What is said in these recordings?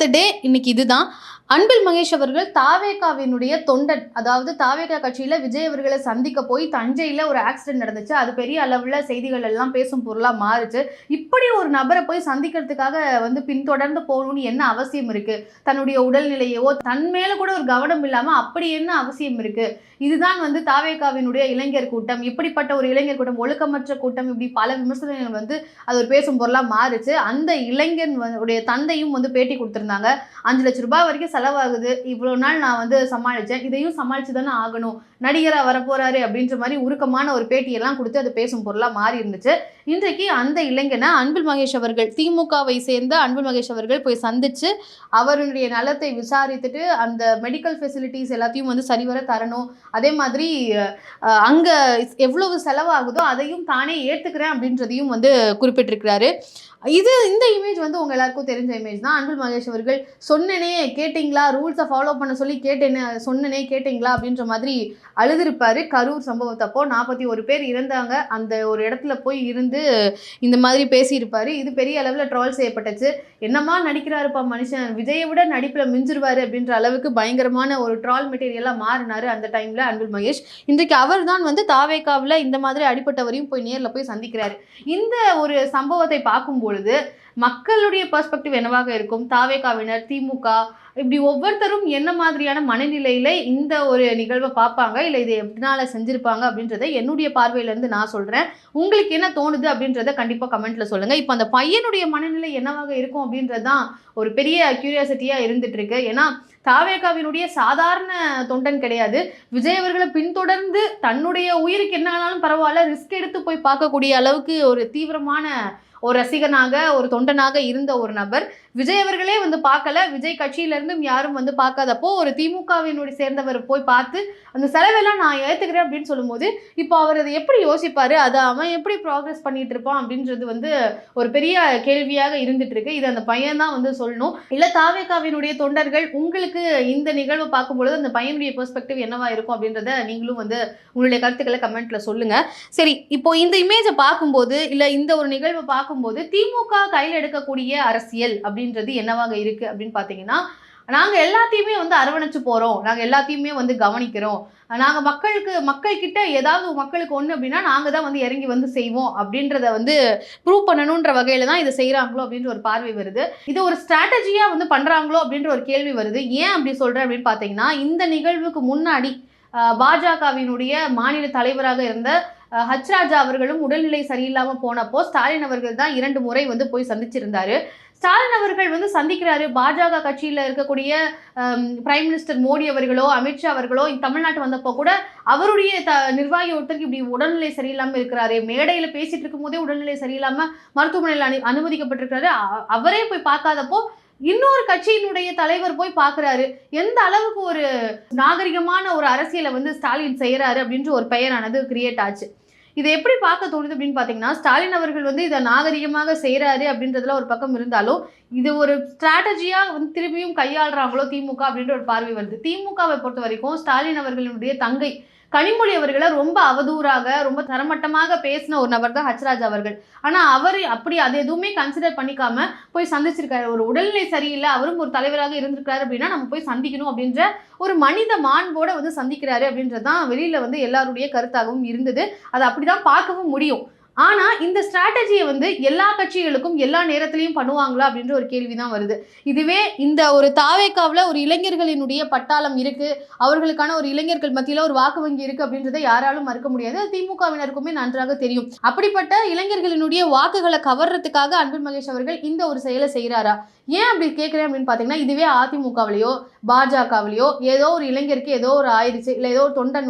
த டே இன்னைக்கு இதுதான். அன்பில் மகேஷ் அவர்கள் தாவேகாவினுடைய தொண்டன், அதாவது தாவேகா கட்சியில விஜய் அவர்களை சந்திக்க போய் தஞ்சையில ஒரு ஆக்சிடென்ட் நடந்துச்சு. அது பெரிய அளவுல செய்திகள் எல்லாம் பேசும் பொருளா மாறுச்சு. இப்படி ஒரு நபரை போய் சந்திக்கிறதுக்காக பின்தொடர்ந்து போகணும்னு என்ன அவசியம் இருக்கு? தன்னுடைய உடல்நிலையோ தன் மேல கூட ஒரு கவனம் இல்லாம அப்படி என்ன அவசியம் இருக்கு? இதுதான் தாவேகாவினுடைய இளைஞர் கூட்டம், இப்படிப்பட்ட ஒரு இளைஞர் கூட்டம், ஒழுக்கமற்ற கூட்டம், இப்படி பல விமர்சனங்கள் அது ஒரு பேசும் பொருளா மாறுச்சு. அந்த இளைஞன் உடைய தந்தையும் பேட்டி கொடுத்திருந்தாங்க. 5 லட்சம் ரூபாய் வரைக்கும் செலவாகுது, இவ்வளவு நாள் நான் சமாளிச்சேன், இதையும் சமாளிச்சு தானே ஆகணும், நடிகரா வரப்போறாரு அப்படின்ற மாதிரி உருக்கமான ஒரு பேட்டியெல்லாம் கொடுத்து அது பேசும் பொருளா மாறி இருந்துச்சு. இன்றைக்கு அந்த இளைஞனை அன்பில் மகேஷ் அவர்கள், திமுகவை சேர்ந்த அன்பில் மகேஷ் அவர்கள் போய் சந்திச்சு அவருடைய நலத்தை விசாரித்துட்டு அந்த மெடிக்கல் ஃபெசிலிட்டிஸ் எல்லாத்தையும் சரிவர தரணும், அதே மாதிரி அங்க எவ்வளவு செலவாகுதோ அதையும் தானே ஏத்துக்கிறேன் அப்படின்றதையும் குறிப்பிட்டிருக்கிறாரு. இந்த இமேஜ் உங்க எல்லாருக்கும் தெரிஞ்ச இமேஜ் தான். அன்பில் மகேஷ் அவர்கள் சொன்னனே கேட்டிங்களா, ரூல்ஸை ஃபாலோ பண்ண சொல்லி சொன்னனே கேட்டிங்களா அப்படின்ற மாதிரி அழுதுருப்பாரு. கரூர் சம்பவத்தப்போ 41 பேர் இறந்தாங்க, அந்த ஒரு இடத்துல போய் இருந்து இந்த மாதிரி பேசியிருப்பாரு. இது பெரிய அளவில் ட்ரால் செய்யப்பட்டுச்சு. என்னமா நடிக்கிறாருப்பா மனுஷன், விஜயை விட நடிப்பில் மிஞ்சிருவாரு அப்படின்ற அளவுக்கு பயங்கரமான ஒரு ட்ரால் மெட்டீரியலாக மாறினாரு அந்த டைமில் அன்பில் மகேஷ். இன்றைக்கு அவர் தான் தாவேகாவில் இந்த மாதிரி அடிப்பட்டவரையும் போய் நேரில் போய் சந்திக்கிறாரு. இந்த ஒரு சம்பவத்தை பார்க்கும்போது மக்களுடைய பெர்ஸ்பெக்டிவ் என்னவாக இருக்கும்? தாவேகாவினர், திமுக, இப்படி ஒவ்வொருத்தரும் என்ன மாதிரியான மனநிலையில இந்த ஒரு நிகழ்வை பார்ப்பாங்க, இல்லை இதை எப்படினால செஞ்சிருப்பாங்க அப்படின்றத என்னுடைய பார்வையிலேருந்து நான் சொல்றேன். உங்களுக்கு என்ன தோணுது அப்படின்றத கண்டிப்பா கமெண்ட்ல சொல்லுங்க. இப்போ அந்த பையனுடைய மனநிலை என்னவாக இருக்கும் அப்படின்றதுதான் ஒரு பெரிய கியூரியாசிட்டியா இருந்துட்டு இருக்கு. ஏன்னா தாவேகாவினுடைய சாதாரண தொண்டன் கிடையாது. விஜய் அவர்களை பின்தொடர்ந்து தன்னுடைய உயிருக்கு என்ன ஆனாலும் பரவாயில்ல, ரிஸ்க் எடுத்து போய் பார்க்கக்கூடிய அளவுக்கு ஒரு தீவிரமான ஒரு ரசிகனாக, ஒரு தொண்டனாக இருந்த ஒரு நபர். விஜய் அவர்களே பார்க்கல, விஜய் கட்சியிலிருந்தும் யாரும் பார்க்காதப்போ ஒரு திமுகவினுடைய சேர்ந்தவர் போய் பார்த்து அந்த செலவெல்லாம் நான் ஏற்றுக்கிறேன் அப்படின்னு சொல்லும்போது இப்போ அவர் அதை எப்படி யோசிப்பாரு, அதை அவன் எப்படி ப்ராக்ரஸ் பண்ணிட்டு இருப்பான் அப்படின்றது ஒரு பெரிய கேள்வியாக இருந்துட்டு இருக்கு. இது அந்த பையன் தான் சொல்லணும். இல்லை தாவேகாவினுடைய தொண்டர்கள் உங்களுக்கு இந்த நிகழ்வை பார்க்கும்பொழுது அந்த பையனுடைய பெர்ஸ்பெக்டிவ் என்னவா இருக்கும் அப்படின்றத நீங்களும் உங்களுடைய கருத்துக்களை கமெண்ட்ல சொல்லுங்க. சரி, இப்போ இந்த இமேஜை பார்க்கும்போது, இல்லை இந்த ஒரு நிகழ்வை பார்க்கும்போது திமுக கையில் எடுக்கக்கூடிய அரசியல் அப்படின்றது என்னவாக இருக்கு அப்படின்னு பார்த்தீங்கன்னா, நாங்க எல்லாத்தையுமே அரவணைச்சு போறோம், நாங்க எல்லாத்தையுமே கவனிக்கிறோம், நாங்க மக்கள் கிட்ட ஏதாவது மக்களுக்கு ஒண்ணு அப்படின்னா நாங்க தான் இறங்கி செய்வோம் அப்படின்றத ப்ரூவ் பண்ணணும்ன்ற வகையில தான் இதை செய்யறாங்களோ அப்படின்ற ஒரு பார்வை வருது. இது ஒரு ஸ்ட்ராட்டஜியா பண்றாங்களோ அப்படின்ற ஒரு கேள்வி வருது. ஏன் அப்படி சொல்றேன் அப்படின்னு பார்த்தீங்கன்னா, இந்த நிகழ்வுக்கு முன்னாடி பாஜகவினுடைய மாநில தலைவராக இருந்த ஹச்ராஜா அவர்களும் உடல்நிலை சரியில்லாம போனப்போ ஸ்டாலின் அவர்கள் தான் 2 முறை போய் சந்திச்சிருந்தாரு. ஸ்டாலின் அவர்கள் சந்திக்கிறாரு. பாஜக கட்சியில இருக்கக்கூடிய பிரைம் மினிஸ்டர் மோடி அவர்களோ அமித்ஷா அவர்களோ தமிழ்நாட்டு வந்தப்போ கூட அவருடைய நிர்வாகி ஒருத்தருக்கு இப்படி உடல்நிலை சரியில்லாம இருக்கிறாரு, மேடையில பேசிட்டு இருக்கும் போதே உடல்நிலை சரியில்லாம மருத்துவமனையில் அனுமதிக்கப்பட்டிருக்கிறாரு, அவரே போய் பார்க்காதப்போ இன்னொரு கட்சியினுடைய தலைவர் போய் பார்க்கிறாரு. எந்த அளவுக்கு ஒரு நாகரிகமான ஒரு அரசியலை ஸ்டாலின் செய்யறாரு அப்படின்ற ஒரு பெயரானது கிரியேட் ஆச்சு. இதை எப்படி பார்க்க தோணுது அப்படின்னு பார்த்தீங்கன்னா, ஸ்டாலின் அவர்கள் இதை நாகரிகமாக செய்கிறாரு அப்படின்றதுல ஒரு பக்கம் இருந்தாலும் இது ஒரு ஸ்ட்ராட்டஜியாக திரும்பியும் கையாளுறாங்களோ திமுக அப்படின்ற ஒரு பார்வை வருது. திமுகவை பொறுத்த வரைக்கும் ஸ்டாலின் அவர்களுடைய தங்கை கனிமொழி அவர்களை ரொம்ப அவதூறாக, ரொம்ப தரமட்டமாக பேசின ஒரு நபர் தான் ஹச்ராஜ் அவர்கள். ஆனால் அவர் அப்படி அது எதுவுமே கன்சிடர் பண்ணிக்காம போய் சந்திச்சிருக்காரு. ஒரு உடல்நிலை சரியில்லை, அவரும் ஒரு தலைவராக இருந்திருக்காரு அப்படின்னா நம்ம போய் சந்திக்கணும் அப்படின்ற ஒரு மனித மாண்போட சந்திக்கிறாரு அப்படின்றதான் வெளியில எல்லாருடைய கருத்தாகவும் இருந்தது. அதை அப்படிதான் பார்க்கவும் முடியும். ஆனா இந்த ஸ்ட்ராட்டஜியை எல்லா கட்சிகளுக்கும் எல்லா நேரத்திலையும் பண்ணுவாங்களா அப்படின்ற ஒரு கேள்விதான் வருது. இதுவே இந்த ஒரு தாவேகாவில் ஒரு இளைஞர்களினுடைய பட்டாளம் இருக்கு, அவர்களுக்கான ஒரு இளைஞர்கள் மத்தியில ஒரு வாக்கு வங்கி இருக்கு அப்படின்றத யாராலும் மறுக்க முடியாது. திமுகவினருக்குமே நன்றாக தெரியும். அப்படிப்பட்ட இளைஞர்களினுடைய வாக்குகளை கவர்றதுக்காக அன்பில் மகேஷ் அவர்கள் இந்த ஒரு செயலை செய்யறாரா? ஏன் அப்படி கேட்குறேன் அப்படின்னு பார்த்தீங்கன்னா, இதுவே அதிமுகவிலையோ பாஜகவிலையோ ஏதோ ஒரு இளைஞருக்கு ஏதோ ஒரு ஆயிடுச்சு, இல்லை ஏதோ ஒரு தொண்டன்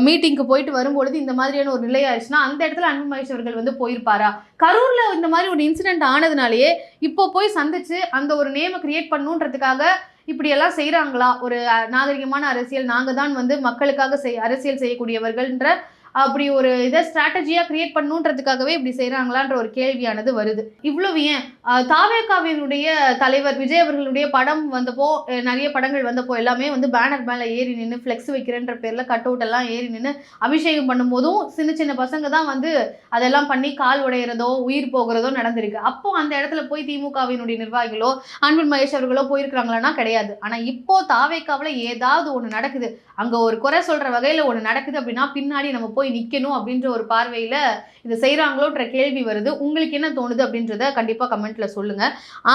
மீட்டிங்க்கு போயிட்டு வரும்பொழுது இந்த மாதிரியான ஒரு நிலை ஆயிடுச்சுன்னா அந்த இடத்துல அன்பில் மகேஷ் அவர்கள் போயிருப்பாரா? கரூர்ல இந்த மாதிரி ஒரு இன்சிடென்ட் ஆனதுனாலேயே இப்போ போய் சந்திச்சு அந்த ஒரு நேமை கிரியேட் பண்ணுன்றதுக்காக இப்படி எல்லாம் செய்யறாங்களா? ஒரு நாகரிகமான அரசியல், நாங்க தான் மக்களுக்காக அரசியல் செய்யக்கூடியவர்கள்ன்ற அப்படி ஒரு இதை ஸ்ட்ராட்டஜியா கிரியேட் பண்ணணுன்றதுக்காகவே இப்படி செய்யறாங்களான்ற ஒரு கேள்வியானது வருது. இவ்வளவு ஏன் தாவேகாவினுடைய தலைவர் விஜய் அவர்களுடைய படம் வந்தப்போ, நிறைய படங்கள் வந்தப்போ எல்லாமே வந்து பேனர் மேல ஏறி நின்று ஃபிளெக்ஸ் வைக்கிறேன்ற பேர்ல கட் அவுட் எல்லாம் ஏறி நின்று அபிஷேகம் பண்ணும்போதும் சின்ன சின்ன பசங்க தான் வந்து அதெல்லாம் பண்ணி கால் உடையிறதோ உயிர் போகிறதோ நடந்திருக்கு. அப்போ அந்த இடத்துல போய் திமுகவினுடைய நிர்வாகிகளோ அன்பில் மகேஷ் அவர்களோ போயிருக்கிறாங்களான்னா கிடையாது. ஆனா இப்போ தாவேகாவில் ஏதாவது ஒண்ணு நடக்குது, அங்க ஒரு குறை சொல்ற வகையில ஒண்ணு நடக்குது அப்படின்னா பின்னாடி நம்ம போய் நிக்கணும் அப்படின்ற ஒரு பார்வையில இதை செய்யறாங்களோன்ற கேள்வி வருது. உங்களுக்கு என்ன தோணுது அப்படின்றத கண்டிப்பா கமெண்ட்ல சொல்லுங்க.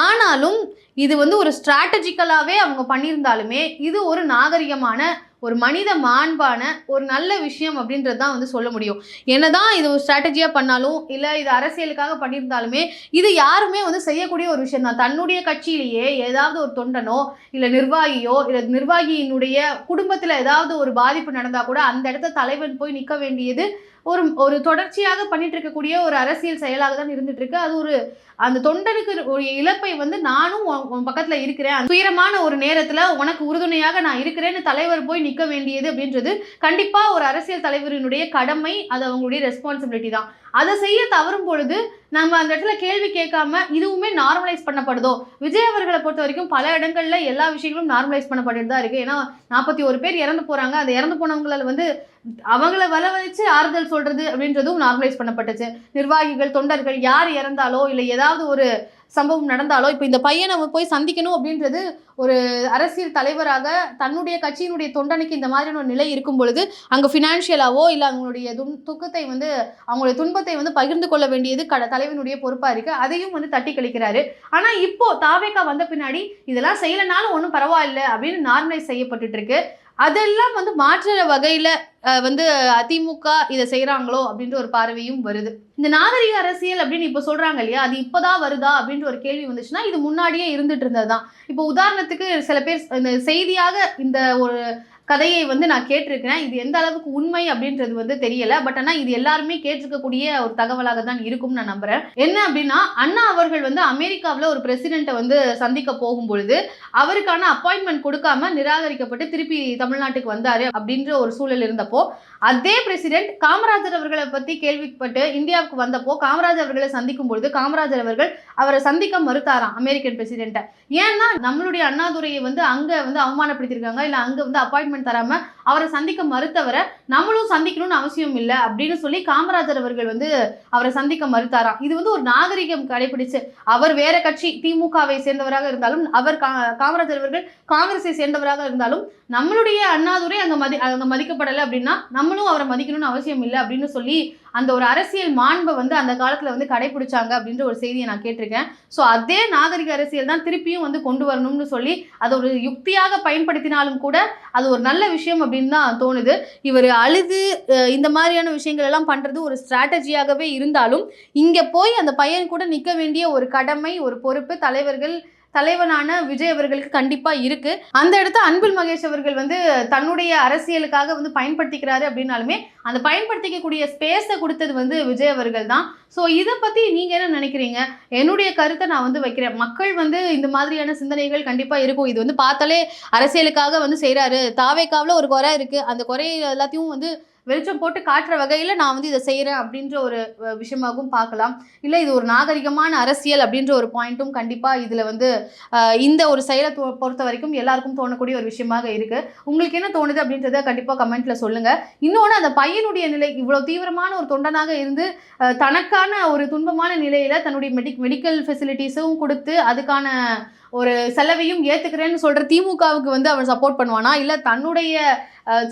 ஆனாலும் இது வந்து ஒரு ஸ்ட்ராட்டஜிக்கலாவே அவங்க பண்ணியிருந்தாலுமே இது ஒரு நாகரிகமான ஒரு மனித மாண்பான ஒரு நல்ல விஷயம் அப்படின்றது தான் வந்து சொல்ல முடியும். என்னதான் இது ஒரு ஸ்ட்ராட்டஜியா பண்ணாலும் இல்லை இது அரசியலுக்காக பண்ணியிருந்தாலுமே இது யாருமே வந்து செய்யக்கூடிய ஒரு விஷயம் தான். தன்னுடைய கட்சியிலேயே ஏதாவது ஒரு தொண்டனோ இல்லை நிர்வாகியோ இல்லை நிர்வாகியினுடைய குடும்பத்தில் ஏதாவது ஒரு பாதிப்பு நடந்தால் கூட அந்த இடத்த தலைவன் போய் நிற்க வேண்டியது ஒரு ஒரு தொடர்ச்சியாக பண்ணிட்டு இருக்கக்கூடிய ஒரு அரசியல் செயலாக தான் இருந்துட்டு இருக்கு. அது ஒரு அந்த தொண்டனுக்கு ஒரு இழப்பை வந்து நானும் உன் பக்கத்துல இருக்கிறேன், துயரமான ஒரு நேரத்துல உனக்கு உறுதுணையாக நான் இருக்கிறேன்னு தலைவர் போய் நிற்க வேண்டியது அப்படின்றது கண்டிப்பா ஒரு அரசியல் தலைவரினுடைய கடமை, அது அவங்களுடைய ரெஸ்பான்சிபிலிட்டி தான். அதை செய்ய தவறும் பொழுது நம்ம அந்த இடத்துல கேள்வி கேட்காம இதுவுமே நார்மலைஸ் பண்ணப்படுதோ. விஜய் அவர்களை பொறுத்த வரைக்கும் பல இடங்கள்ல எல்லா விஷயங்களும் நார்மலைஸ் பண்ணப்பட்டு தான் இருக்கு. ஏன்னா 41 பேர் இறந்து போறாங்க. அந்த இறந்து போனவங்களால வந்து அவங்கள வச்சு ஆறுதல் சொல்றது அப்படின்றதும் நார்மலைஸ் பண்ணப்பட்டுச்சு. நிர்வாகிகள் தொண்டர்கள் யார் இறந்தாலோ இல்லை ஏதாவது ஒரு சம்பவம் நடந்தாலோ இப்போ இந்த பையனை போய் சந்திக்கணும் அப்படின்றது ஒரு அரசியல் தலைவராக தன்னுடைய கட்சியினுடைய தொண்டனுக்கு இந்த மாதிரியான ஒரு நிலை இருக்கும் பொழுது அங்கே ஃபினான்ஷியலாவோ இல்லை அவங்களுடைய துக்கத்தை வந்து அவங்களுடைய துன்பத்தை வந்து பகிர்ந்து கொள்ள வேண்டியது தலைவனுடைய பொறுப்பாக இருக்குது. அதையும் வந்து தட்டி கழிக்கிறாரு. ஆனால் இப்போ தாவேகா வந்த பின்னாடி இதெல்லாம் செய்யலைனாலும் ஒன்றும் பரவாயில்லை அப்படின்னு நார்மலைஸ் செய்யப்பட்டுட்டு இருக்கு. அதெல்லாம் வந்து மாற்றுற வகையில் வந்து அதிமுக இதை செய்கிறாங்களோ அப்படின்ற ஒரு பார்வையும் வருது. இந்த நாகரிக அரசியல் அப்படின்னு இப்போ சொல்கிறாங்க இல்லையா, அது இப்போதான் வருதா அப்படின்ற ஒரு கேள்வி வந்துச்சுன்னா இது முன்னாடியே இருந்துட்டு இருந்தது தான். இப்போ உதாரணத்துக்கு சில பேர் இந்த செய்தியாக இந்த ஒரு கதையை வந்து நான் கேட்டிருக்கிறேன். இது எந்த அளவுக்கு உண்மை அப்படின்றது வந்து தெரியல. பட் ஆனால் இது எல்லாருமே கேட்டிருக்கக்கூடிய ஒரு தகவலாக தான் இருக்கும்னு நான் நம்புறேன். என்ன அப்படின்னா, அண்ணா அவர்கள் வந்து அமெரிக்காவில் ஒரு பிரசிடென்ட்டை வந்து சந்திக்க போகும்பொழுது அவருக்கான அப்பாயின்மெண்ட் கொடுக்காம நிராகரிக்கப்பட்டு திருப்பி தமிழ்நாட்டுக்கு வந்தாரு அப்படின்ற ஒரு சூழல் இருந்தப்போ அதே பிரசிடென்ட் காமராஜர் அவர்களை பற்றி கேள்விப்பட்டு இந்தியாவுக்கு வந்தப்போ காமராஜர் அவர்களை சந்திக்கும் பொழுது காமராஜர் அவர்கள் அவரை சந்திக்க மறுத்தாராம் அமெரிக்கன் பிரசிடென்ட்டை. ஏன்னா நம்மளுடைய அண்ணாதுரையை வந்து அங்கே வந்து அவமானப்படுத்தியிருக்காங்க, இல்லை அங்கே வந்து அப்பாயின்மெண்ட் தராம அவரை சந்திக்க மறுத்தவரை நம்மளும் சந்திக்கணும்னு அவசியம் இல்லை அப்படின்னு சொல்லி காமராஜர் அவர்கள் வந்து அவரை சந்திக்க மறுத்தாராம். இது வந்து ஒரு நாகரிகம் கடைபிடிச்சு அவர் வேற கட்சி திமுகவை சேர்ந்தவராக இருந்தாலும் அவர் காமராஜர் அவர்கள் காங்கிரஸை சேர்ந்தவராக இருந்தாலும் நம்மளுடைய அண்ணாதுரை அங்க மதிக்கப்படலை அப்படின்னா நம்மளும் அவரை மதிக்கணும்னு அவசியம் இல்லை அப்படின்னு சொல்லி அந்த ஒரு அரசியல் மாண்பை வந்து அந்த காலத்துல வந்து கடைபிடிச்சாங்க அப்படின்ற ஒரு செய்தியை நான் கேட்டிருக்கேன். ஸோ அதே நாகரிக அரசியல் தான் திருப்பியும் வந்து கொண்டு வரணும்னு சொல்லி அதை ஒரு யுக்தியாக பயன்படுத்தினாலும் கூட அது ஒரு நல்ல விஷயம் அப்படின்னு தான் தோணுது. இவர் அழுது இந்த மாதிரியான விஷயங்கள் எல்லாம் பண்றது ஒரு ஸ்ட்ராட்டஜியாகவே இருந்தாலும் இங்க போய் அந்த பையன் கூட நிற்க வேண்டிய ஒரு கடமை, ஒரு பொறுப்பு தலைவனான விஜய் அவர்களுக்கு கண்டிப்பா இருக்கு. அந்த இடத்த அன்பில் மகேஷ் அவர்கள் வந்து தன்னுடைய அரசியலுக்காக வந்து பயன்படுத்திக்கிறாரு அப்படின்னாலுமே அந்த பயன்படுத்திக்கக்கூடிய ஸ்பேஸை கொடுத்தது வந்து விஜய் அவர்கள் தான். ஸோ இதை பத்தி நீங்க என்ன நினைக்கிறீங்க? என்னுடைய கருத்தை நான் வந்து வைக்கிறேன். மக்கள் வந்து இந்த மாதிரியான சிந்தனைகள் கண்டிப்பா இருக்கும். இது வந்து பார்த்தாலே அரசியலுக்காக வந்து செய்யறாரு, தாவேகாவில் ஒரு குறை இருக்கு, அந்த குறையை எல்லாத்தையும் வந்து வெளிச்சம் போட்டு காட்டுற வகையில் நான் வந்து இதை செய்கிறேன் அப்படின்ற ஒரு விஷயமாகவும் பார்க்கலாம். இல்லை இது ஒரு நாகரிகமான அரசியல் அப்படின்ற ஒரு பாயிண்ட்டும் கண்டிப்பாக இதில் வந்து இந்த ஒரு செயலை பொறுத்த வரைக்கும் எல்லாருக்கும் தோணக்கூடிய ஒரு விஷயமாக இருக்குது. உங்களுக்கு என்ன தோணுது அப்படின்றத கண்டிப்பாக கமெண்ட்டில் சொல்லுங்கள். இன்னொன்று, அந்த பையனுடைய நிலை இவ்வளோ தீவிரமான ஒரு தொண்டனாக இருந்து தனக்கான ஒரு துன்பமான நிலையில் தன்னுடைய மெடிக்கல் ஃபெசிலிட்டிஸும் கொடுத்து அதுக்கான ஒரு செலவையும் ஏற்றுக்கிறேன்னு சொல்கிற திமுகவுக்கு வந்து அவன் சப்போர்ட் பண்ணுவானா, இல்லை தன்னுடைய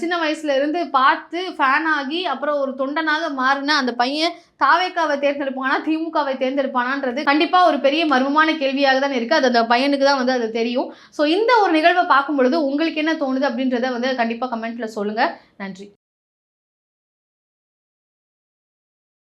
சின்ன வயசுல இருந்து பார்த்து ஃபேன் ஆகி அப்புறம் ஒரு தொண்டனாக மாறின அந்த பையன் தாவேகாவை தேர்ந்தெடுப்பானா திமுகவை தேர்ந்தெடுப்பானான்றது கண்டிப்பாக ஒரு பெரிய மர்மமான கேள்வியாக தான் இருக்குது. அது அந்த பையனுக்கு தான் வந்து அது தெரியும். ஸோ இந்த ஒரு நிகழ்வை பார்க்கும் பொழுது உங்களுக்கு என்ன தோணுது அப்படின்றத வந்து கண்டிப்பாக கமெண்ட்டில் சொல்லுங்கள். நன்றி.